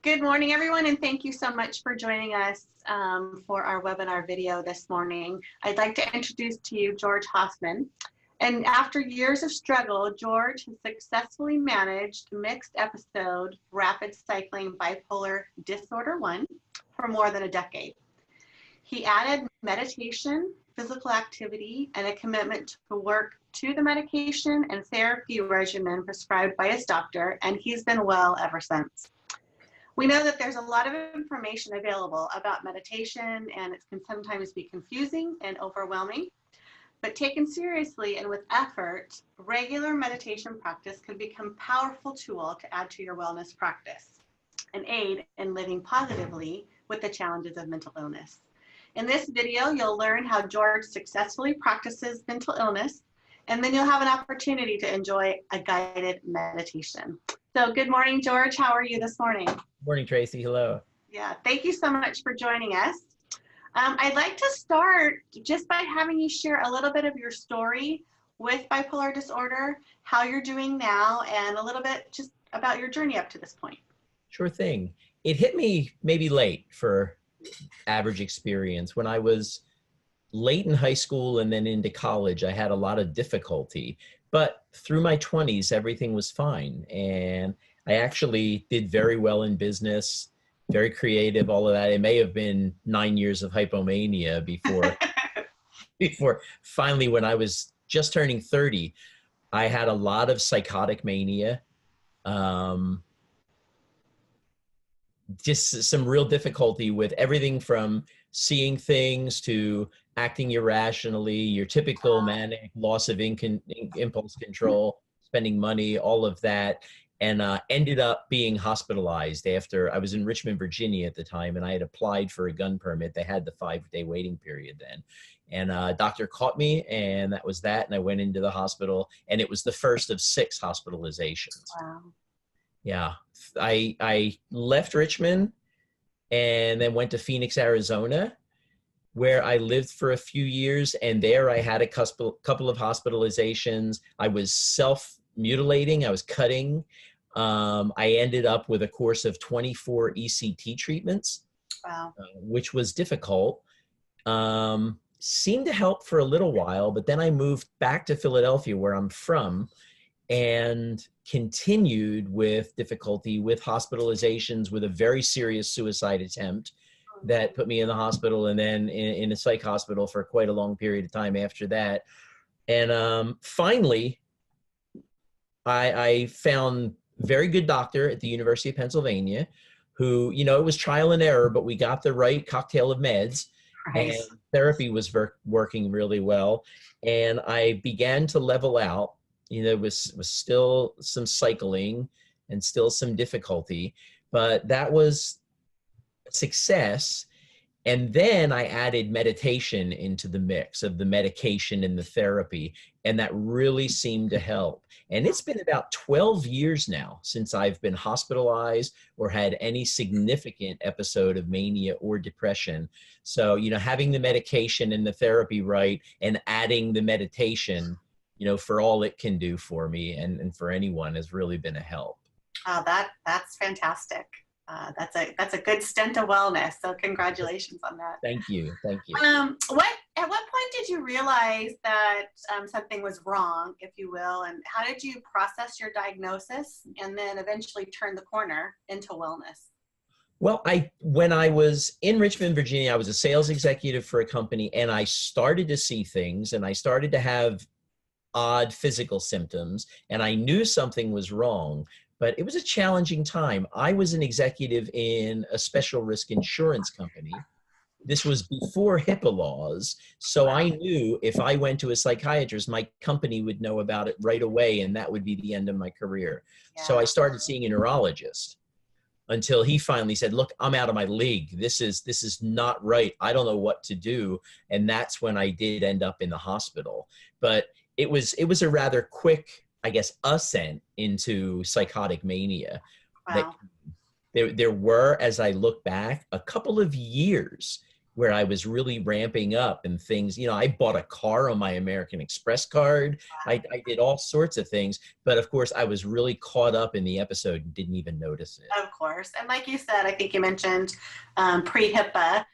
Good morning, everyone, and thank you so much for joining us for our webinar video this morning. I'd like to introduce to you George Hoffman. And after years of struggle, George has successfully managed mixed episode rapid cycling bipolar disorder 1 for more than a decade. He added meditation, physical activity, and a commitment to work to the medication and therapy regimen prescribed by his doctor, and he's been well ever since. We know that there's a lot of information available about meditation, and it can sometimes be confusing and overwhelming. But taken seriously and with effort, regular meditation practice can become a powerful tool to add to your wellness practice and aid in living positively with the challenges of mental illness. In this video, you'll learn how George successfully practices mental illness, and then you'll have an opportunity to enjoy a guided meditation. So good morning, George. How are you this morning? Morning, Tracy. Hello. Yeah, thank you so much for joining us. I'd like to start just by having you share a little bit of your story with bipolar disorder, how you're doing now, and a little bit just about your journey up to this point. Sure thing. It hit me maybe late for average experience. When I was late in high school and then into college, I had a lot of difficulty. But through my 20s, everything was fine. And I actually did very well in business, very creative, all of that. It may have been 9 years of hypomania before finally, when I was just turning 30, I had a lot of psychotic mania. Just some real difficulty with everything from seeing things to acting irrationally, your typical manic loss of impulse control, spending money, all of that. And ended up being hospitalized after I was in Richmond, Virginia at the time, and I had applied for a gun permit. They had the 5-day waiting period then. And a doctor caught me, and that was that. And I went into the hospital, and it was the first of 6 hospitalizations. Wow. Yeah. I left Richmond and then went to Phoenix, Arizona, where I lived for a few years. And there I had a couple of hospitalizations. I was self-mutilating. I was cutting. I ended up with a course of 24 ECT treatments, Wow. Which was difficult. Seemed to help for a little while, but then I moved back to Philadelphia, where I'm from, and continued with difficulty with hospitalizations, with a very serious suicide attempt that put me in the hospital, and then in a psych hospital for quite a long period of time after that. And finally, I found a very good doctor at the University of Pennsylvania who, it was trial and error, but we got the right cocktail of meds. Right. And therapy was working really well. And I began to level out. There was still some cycling and still some difficulty, but that was a success. And then I added meditation into the mix of the medication and the therapy, and that really seemed to help. And it's been about 12 years now since I've been hospitalized or had any significant episode of mania or depression. So, having the medication and the therapy right, and adding the meditation, for all it can do for me and for anyone, has really been a help. Oh, that's fantastic. That's a good stint of wellness. So congratulations on that. Thank you. Thank you. At what point did you realize that something was wrong, if you will, and how did you process your diagnosis and then eventually turn the corner into wellness? Well, when I was in Richmond, Virginia, I was a sales executive for a company, and I started to see things, and I started to have odd physical symptoms, and I knew something was wrong. But it was a challenging time. I was an executive in a special risk insurance company. This was before HIPAA laws. So I knew if I went to a psychiatrist, my company would know about it right away, and that would be the end of my career. Yeah. So I started seeing a neurologist until he finally said, look, I'm out of my league. This is not right. I don't know what to do. And that's when I did end up in the hospital. But it was a rather quick, I guess, ascent into psychotic mania. Wow. There were, as I look back, a couple of years where I was really ramping up and things, I bought a car on my American Express card. I did all sorts of things, but of course I was really caught up in the episode and didn't even notice it. Of course. And like you said, I think you mentioned pre-HIPAA,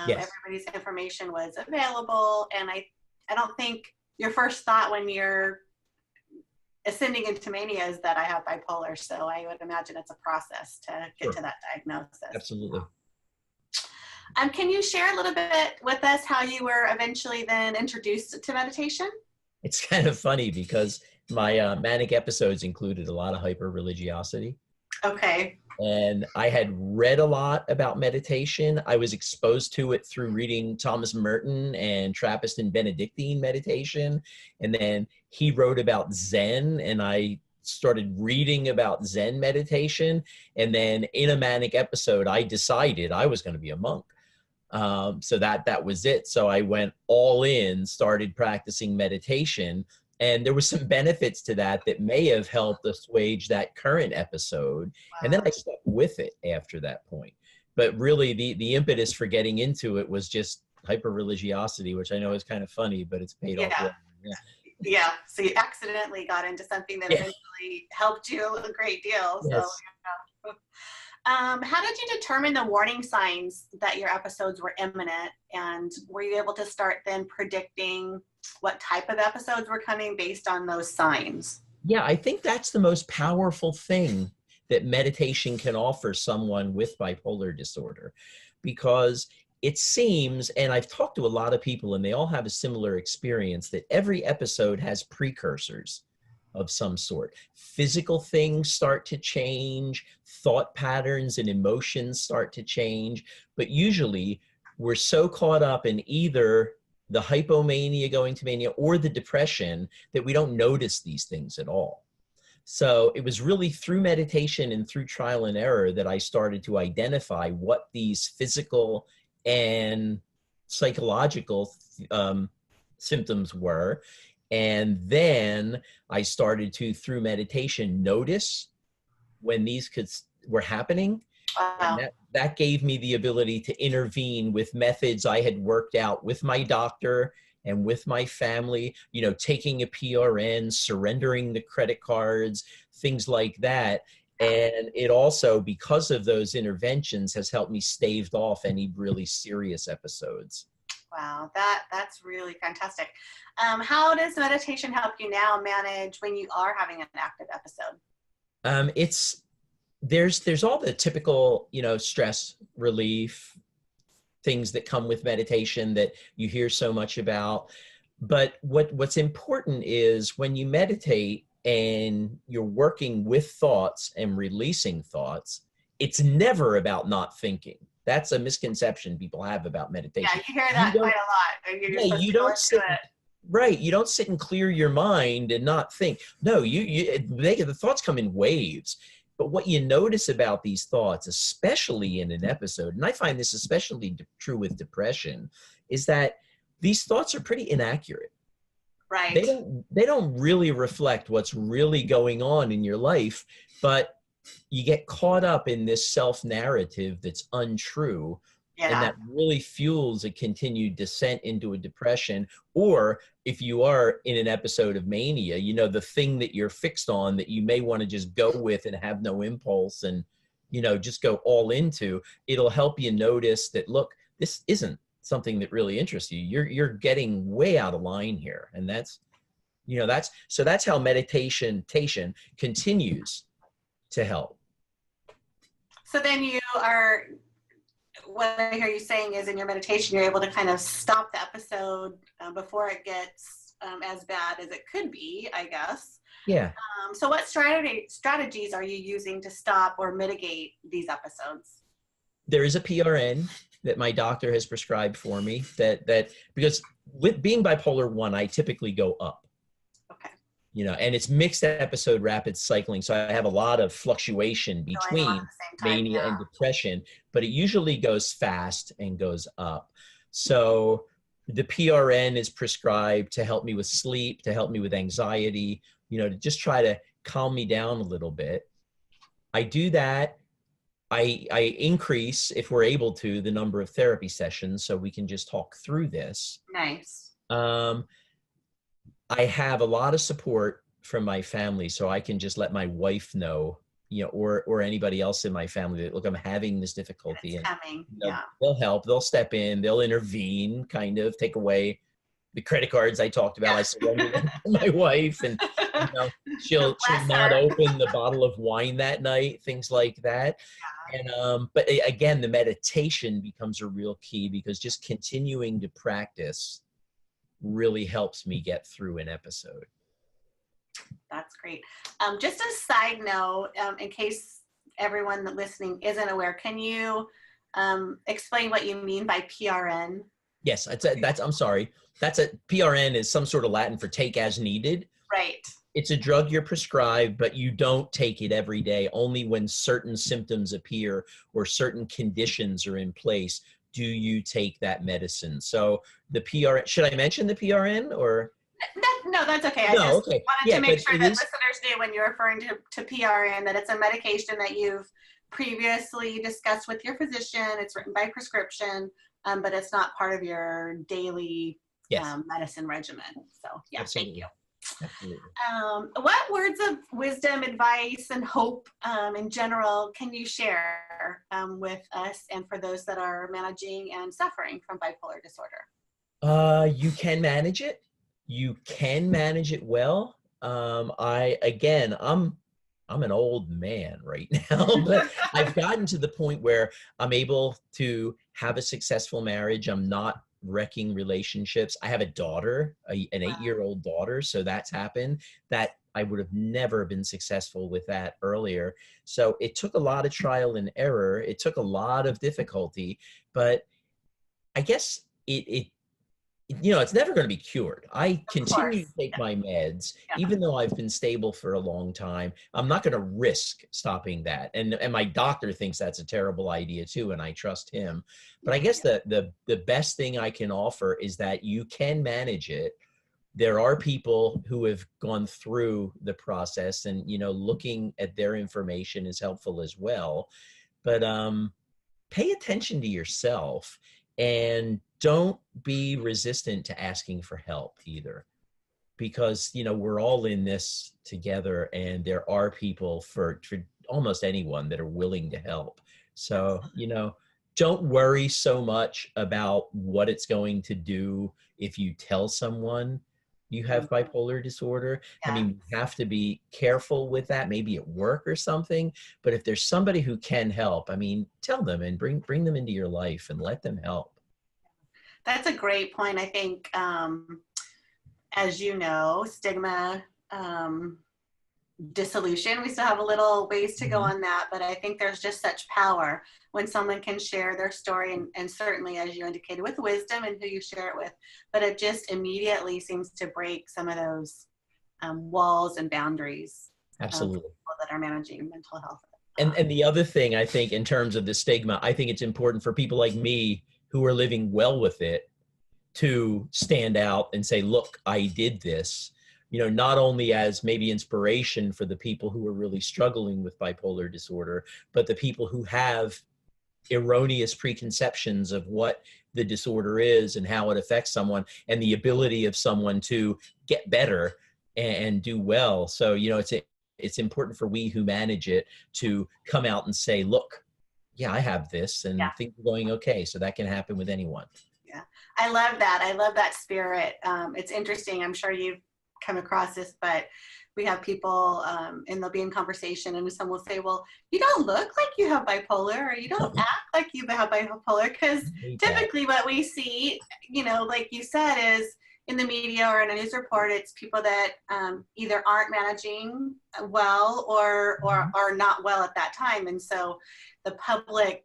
Yes. everybody's information was available. And I don't think your first thought when you're ascending into mania is that I have bipolar. So I would imagine it's a process to get Sure. to that diagnosis. Absolutely. Can you share a little bit with us how you were eventually then introduced to meditation? It's kind of funny because my manic episodes included a lot of hyper religiosity. Okay. And I had read a lot about meditation. I was exposed to it through reading Thomas Merton and Trappist and Benedictine meditation. And then he wrote about Zen, and I started reading about Zen meditation. And then in a manic episode, I decided I was going to be a monk. So that was it. So I went all in, started practicing meditation, and there was some benefits to that that may have helped assuage that current episode. Wow. And then I stuck with it after that point. But really, the impetus for getting into it was just hyper religiosity, which I know is kind of funny, but it's paid off well. Yeah. Yeah. So you accidentally got into something that eventually helped you a great deal. Yes. So, yeah. How did you determine the warning signs that your episodes were imminent? And were you able to start then predicting what type of episodes were coming based on those signs? Yeah, I think that's the most powerful thing that meditation can offer someone with bipolar disorder, because it seems, and I've talked to a lot of people and they all have a similar experience, that every episode has precursors of some sort. Physical things start to change, thought patterns and emotions start to change, but usually we're so caught up in either the hypomania going to mania or the depression that we don't notice these things at all. So it was really through meditation and through trial and error that I started to identify what these physical and psychological symptoms were. And then I started to, through meditation, notice when these were happening. Wow. And that gave me the ability to intervene with methods I had worked out with my doctor and with my family, taking a PRN, surrendering the credit cards, things like that. And it also, because of those interventions, has helped me stave off any really serious episodes. Wow, that's really fantastic. How does meditation help you now manage when you are having an active episode? There's all the typical, stress relief things that come with meditation that you hear so much about. But what's important is when you meditate and you're working with thoughts and releasing thoughts, it's never about not thinking. That's a misconception people have about meditation. Yeah, you hear that quite a lot. You don't sit. Right. You don't sit and clear your mind and not think. No, the thoughts come in waves. But what you notice about these thoughts, especially in an episode, and I find this especially true with depression, is that these thoughts are pretty inaccurate. Right. They don't really reflect what's really going on in your life, but you get caught up in this self-narrative that's untrue. Yeah. And that really fuels a continued descent into a depression. Or if you are in an episode of mania, the thing that you're fixed on that you may want to just go with and have no impulse and, just go all into, it'll help you notice that, look, this isn't something that really interests you. You're getting way out of line here. And that's how meditation continues to help. So then what I hear you saying is in your meditation, you're able to kind of stop the episode before it gets as bad as it could be, I guess. Yeah. So what strategies are you using to stop or mitigate these episodes? There is a PRN that my doctor has prescribed for me that because with being bipolar 1, I typically go up. Okay. And it's mixed episode rapid cycling. So I have a lot of fluctuation between mania and depression, but it usually goes fast and goes up. So the PRN is prescribed to help me with sleep, to help me with anxiety, to just try to calm me down a little bit. I do that. I increase, if we're able to, the number of therapy sessions so we can just talk through this. Nice. Um, I have a lot of support from my family, so I can just let my wife know, or anybody else in my family that, look, I'm having this difficulty, It's and coming. Yeah. they'll help, they'll step in, they'll intervene, kind of take away the credit cards I talked about. I surrender them to my wife, and she'll Bless not her. open the bottle of wine that night, things like that. And but again, the meditation becomes a real key, because just continuing to practice really helps me get through an episode. That's great. Just a side note, in case everyone listening isn't aware, can you explain what you mean by PRN? Yes, I'm sorry. PRN is some sort of Latin for take as needed. Right. It's a drug you're prescribed, but you don't take it every day. Only when certain symptoms appear or certain conditions are in place do you take that medicine. So the PRN, should I mention the PRN or? No, that's okay. I No, just okay. wanted Yeah, to make but sure it that is, listeners knew when you're referring to PRN that it's a medication that you've previously discussed with your physician. It's written by prescription, but it's not part of your daily yes, medicine regimen. So yeah, absolutely. thank you. Absolutely. What words of wisdom, advice, and hope in general can you share with us and for those that are managing and suffering from bipolar disorder? You can manage it. You can manage it well. I'm an old man right now, but I've gotten to the point where I'm able to have a successful marriage. I'm not wrecking relationships. I have a daughter, an 8-year-old daughter, so that's happened. That I would have never been successful with that earlier. So it took a lot of trial and error. It took a lot of difficulty, but I guess it's never going to be cured. I Of continue to course. take my meds, Yeah. even though I've been stable for a long time. I'm not going to risk stopping that. And my doctor thinks that's a terrible idea too, and I trust him. But I guess the best thing I can offer is that you can manage it. There are people who have gone through the process, and looking at their information is helpful as well. But pay attention to yourself, and don't be resistant to asking for help either, because we're all in this together, and there are people for almost anyone that are willing to help. So don't worry so much about what it's going to do if you tell someone you have bipolar disorder. I Yeah. mean, you have to be careful with that, maybe at work or something. But if there's somebody who can help, I mean, tell them and bring them into your life and let them help. That's a great point. I think, as you know, stigma, dissolution, we still have a little ways to go on that, but I think there's just such power when someone can share their story, and certainly, as you indicated, with wisdom and who you share it with, but it just immediately seems to break some of those walls and boundaries for Absolutely. people that are managing mental health. And the other thing, I think, in terms of the stigma, I think it's important for people like me who are living well with it to stand out and say, look, I did this, not only as maybe inspiration for the people who are really struggling with bipolar disorder, but the people who have erroneous preconceptions of what the disorder is and how it affects someone, and the ability of someone to get better and do well. So, it's important for we who manage it to come out and say, look, yeah, I have this, and things are going okay. So that can happen with anyone. Yeah, I love that. I love that spirit. It's interesting. I'm sure you've come across this, but we have people and they'll be in conversation, and someone will say, well, you don't look like you have bipolar, or you don't act like you have bipolar, because typically what we see, like you said, is in the media or in a news report, it's people that either aren't managing well or are not well at that time. And so the public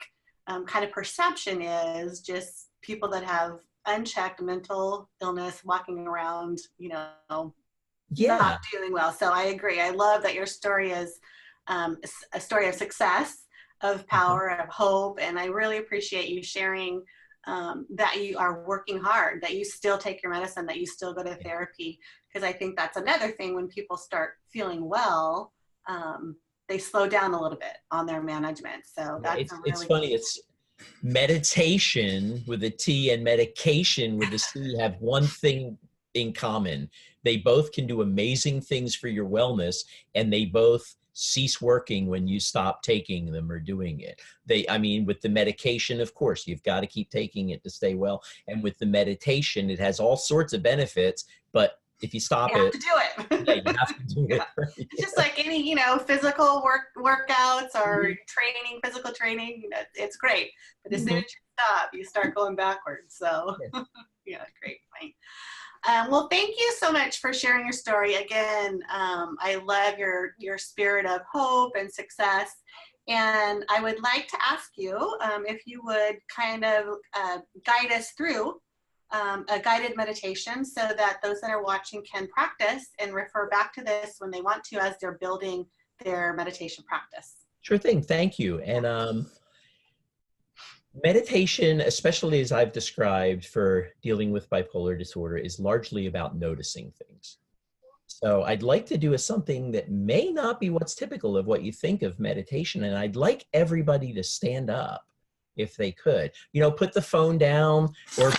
kind of perception is just people that have unchecked mental illness walking around, not doing well. So I agree. I love that your story is a story of success, of power, of hope. And I really appreciate you sharing that you are working hard, that you still take your medicine, that you still go to therapy. Because I think that's another thing when people start feeling well, they slow down a little bit on their management. So Yeah, that's a it's really funny. It's meditation with a T and medication with a C have one thing in common. They both can do amazing things for your wellness, and they both cease working when you stop taking them or doing it. I mean, with the medication, of course, you've got to keep taking it to stay well. And with the meditation, it has all sorts of benefits, but if you stop you have it, to do yeah, it. you have to do Yeah. it. Right? It's just like any, physical workouts or Mhm. training, physical training, it's great. But as soon as Mhm. you stop, you start going backwards. So Yeah. yeah, great point. Well, thank you so much for sharing your story. Again, I love your spirit of hope and success. And I would like to ask you if you would kind of guide us through a guided meditation so that those that are watching can practice and refer back to this when they want to as they're building their meditation practice. Sure thing. Thank you. And meditation, especially as I've described for dealing with bipolar disorder, is largely about noticing things. So I'd like to do something that may not be what's typical of what you think of meditation. And I'd like everybody to stand up if they could. Put the phone down or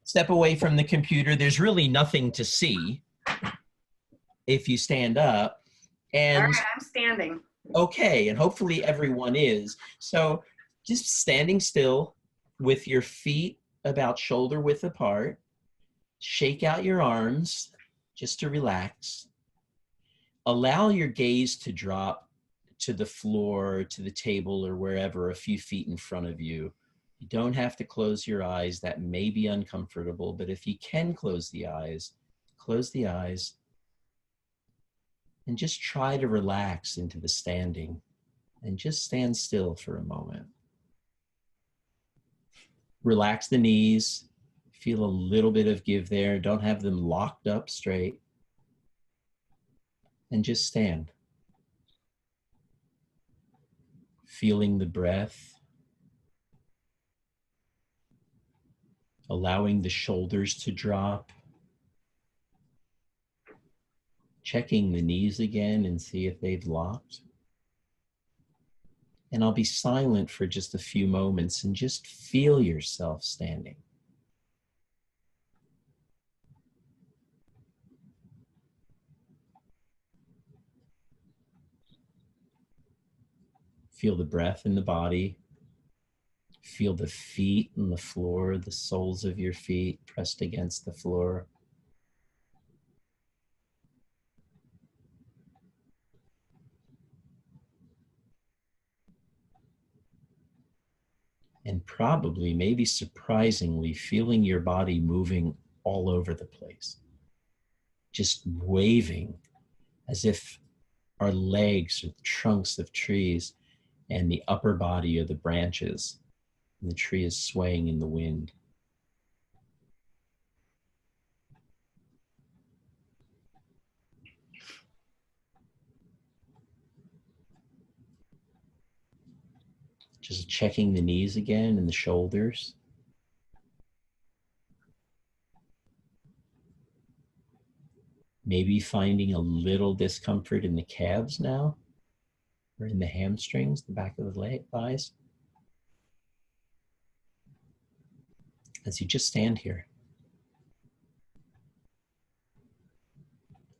step away from the computer. There's really nothing to see if you stand up. All And right, I'm standing. okay, and hopefully everyone is. So just standing still with your feet about shoulder width apart. Shake out your arms just to relax. Allow your gaze to drop to the floor, to the table, or wherever a few feet in front of you. You don't have to close your eyes. That may be uncomfortable, but if you can close the eyes and just try to relax into the standing and just stand still for a moment. Relax the knees. Feel a little bit of give there. Don't have them locked up straight. And just stand. Feeling the breath. Allowing the shoulders to drop. Checking the knees again and see if they've locked. And I'll be silent for just a few moments and just feel yourself standing. Feel the breath in the body. Feel the feet on the floor, the soles of your feet pressed against the floor. And probably, maybe surprisingly, feeling your body moving all over the place. Just waving as if our legs are the trunks of trees and the upper body are the branches, and the tree is swaying in the wind. Just checking the knees again and the shoulders. Maybe finding a little discomfort in the calves now, or in the hamstrings, the back of the thighs. As you just stand here,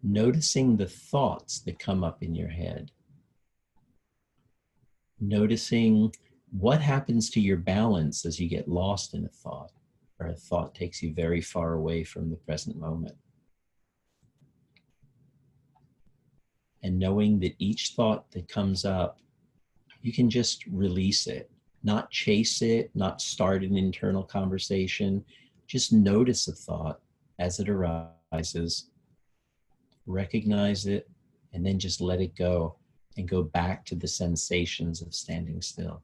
noticing the thoughts that come up in your head. Noticing what happens to your balance as you get lost in a thought, or a thought takes you very far away from the present moment. And knowing that each thought that comes up, you can just release it, not chase it, not start an internal conversation. Just notice a thought as it arises, recognize it, and then just let it go and go back to the sensations of standing still.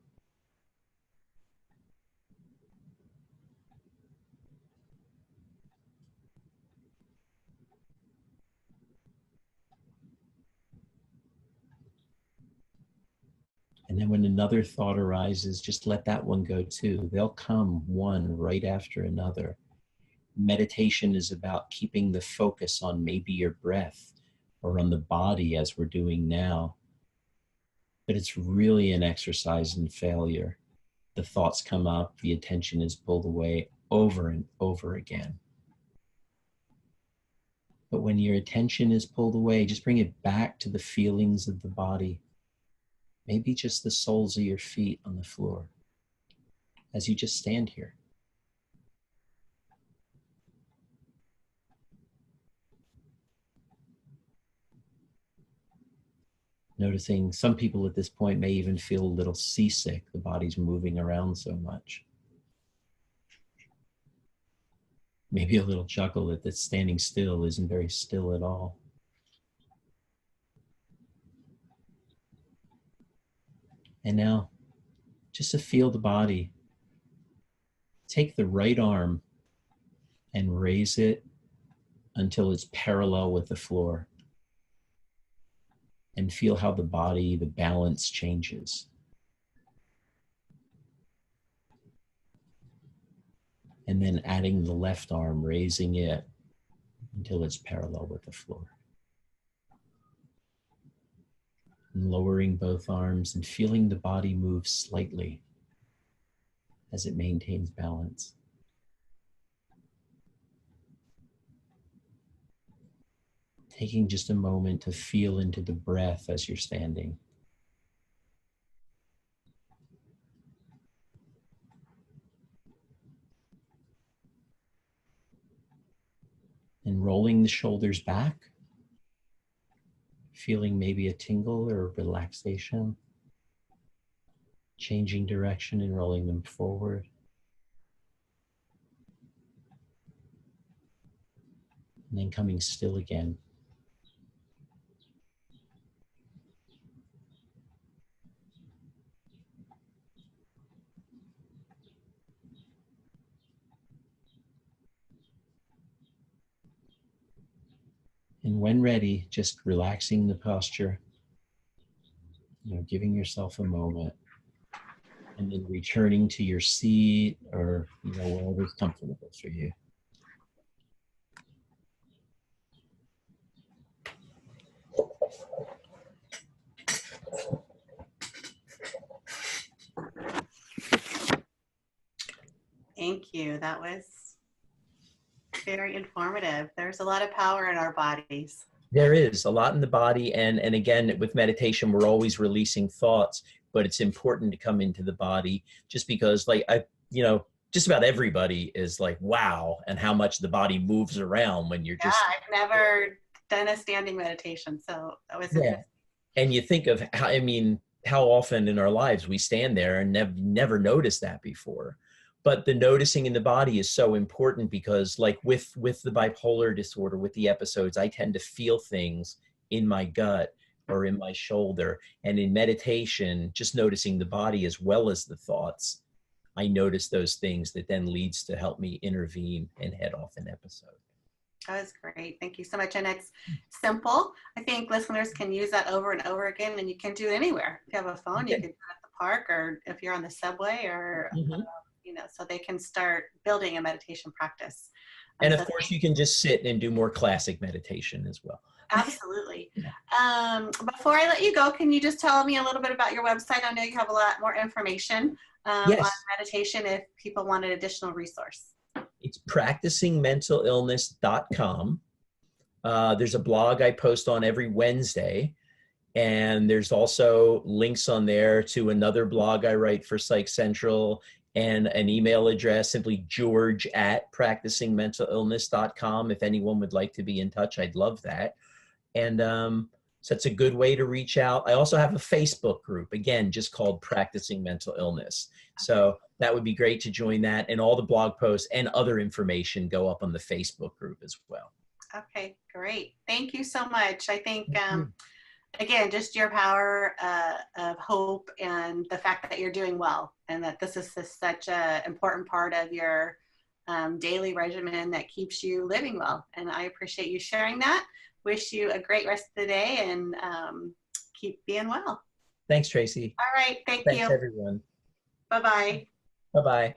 And then when another thought arises, just let that one go too. They'll come one right after another. Meditation is about keeping the focus on maybe your breath, or on the body as we're doing now. But it's really an exercise in failure. The thoughts come up, the attention is pulled away over and over again. But when your attention is pulled away, just bring it back to the feelings of the body. Maybe just the soles of your feet on the floor as you just stand here. Noticing some people at this point may even feel a little seasick. The body's moving around so much. Maybe a little chuckle that the standing still isn't very still at all. And now, just to feel the body, take the right arm and raise it until it's parallel with the floor. And feel how the body, the balance changes. And then adding the left arm, raising it until it's parallel with the floor. And lowering both arms and feeling the body move slightly as it maintains balance. Taking just a moment to feel into the breath as you're standing. And rolling the shoulders back, feeling maybe a tingle or relaxation. Changing direction and rolling them forward. And then coming still again. And when ready, just relaxing the posture, giving yourself a moment, and then returning to your seat or wherever's comfortable for you. Thank you. That was very informative. There's a lot of power in our bodies. There is a lot in the body. And again, with meditation, we're always releasing thoughts, but it's important to come into the body just because just about everybody is like, wow, and how much the body moves around when you're just. Yeah, I've never done a standing meditation. So that was interesting. And you think of how often in our lives we stand there and never noticed that before. But the noticing in the body is so important because like with the bipolar disorder, with the episodes, I tend to feel things in my gut or in my shoulder. And in meditation, just noticing the body as well as the thoughts, I notice those things that then leads to help me intervene and head off an episode. That was great. Thank you so much. And it's simple. I think listeners can use that over and over again, and you can do it anywhere. If you have a phone, you can do it at the park, or if you're on the subway, or so they can start building a meditation practice. And of course, you can just sit and do more classic meditation as well. Absolutely. Before I let you go, can you just tell me a little bit about your website? I know you have a lot more information on meditation if people wanted additional resource. It's practicingmentalillness.com. There's a blog I post on every Wednesday. And there's also links on there to another blog I write for Psych Central and an email address, simply george@practicingmentalillness.com. If anyone would like to be in touch, I'd love that. And so it's a good way to reach out. I also have a Facebook group, again, just called Practicing Mental Illness. So that would be great to join that. And all the blog posts and other information go up on the Facebook group as well. Okay, great. Thank you so much. I think, again, just your power of hope and the fact that you're doing well and that this is such an important part of your daily regimen that keeps you living well. And I appreciate you sharing that. Wish you a great rest of the day and keep being well. Thanks, Tracy. All right. Thanks, you. Thanks, everyone. Bye-bye. Bye-bye.